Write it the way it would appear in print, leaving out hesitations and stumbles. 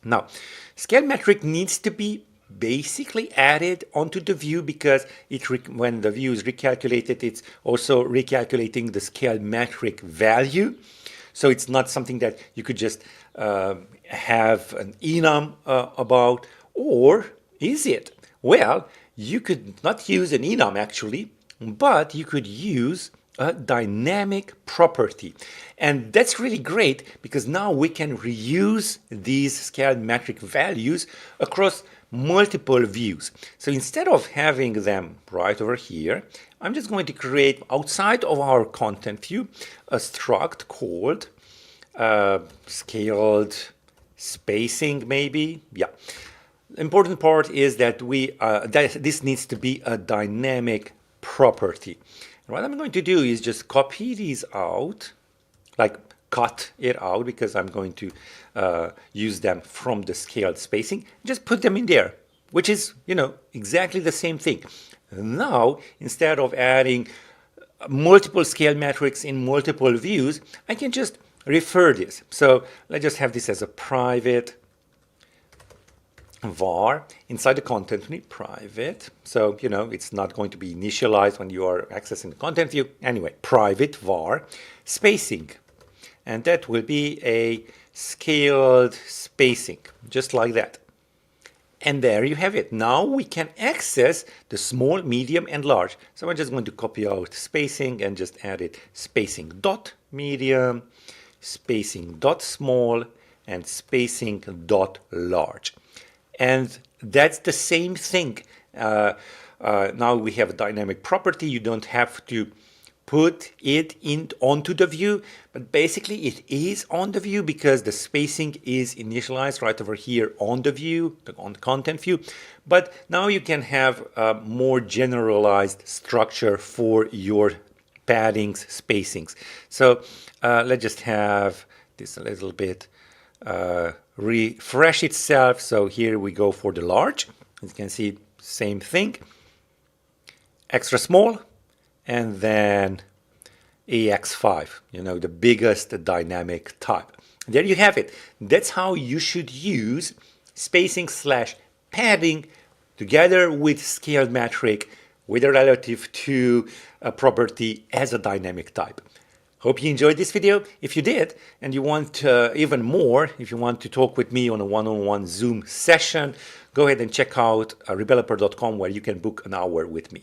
Now, scale metric needs to be basically added onto the view because when the view is recalculated, it's also recalculating the scale metric value. So it's not something that you could just have an enum about, or is it? Well, you could not use an enum actually, but you could use a dynamic property. And that's really great because now we can reuse these scale metric values across multiple views. So instead of having them right over here, I'm just going to create outside of our content view a struct called scaled spacing, maybe. Yeah. The important part is that this needs to be a dynamic property. And what I'm going to do is just copy these out, like cut it out because I'm going to use them from the scaled spacing. Just put them in there, which is, exactly the same thing. Now, instead of adding multiple scale metrics in multiple views, I can just refer this. So let's just have this as a private var inside the content view, private. So, it's not going to be initialized when you are accessing the content view. Anyway, private var spacing. And that will be a scaled spacing, just like that. And there you have it. Now we can access the small, medium, and large. So I'm just going to copy out spacing and just add it spacing dot medium, spacing dot small, and spacing dot large. And that's the same thing. Now we have a dynamic property. You don't have to put it onto the view, but basically it is on the view because the spacing is initialized right over here on the view, on the content view. But now you can have a more generalized structure for your paddings, spacings. So let's just have this a little bit refresh itself. So here we go for the large. As you can see, same thing. Extra small. And then AX5, the biggest dynamic type. There you have it. That's how you should use spacing / padding together with scaled metric with a relative to a property as a dynamic type. Hope you enjoyed this video. If you did, and you want even more, if you want to talk with me on a one-on-one Zoom session, go ahead and check out rebeloper.com where you can book an hour with me.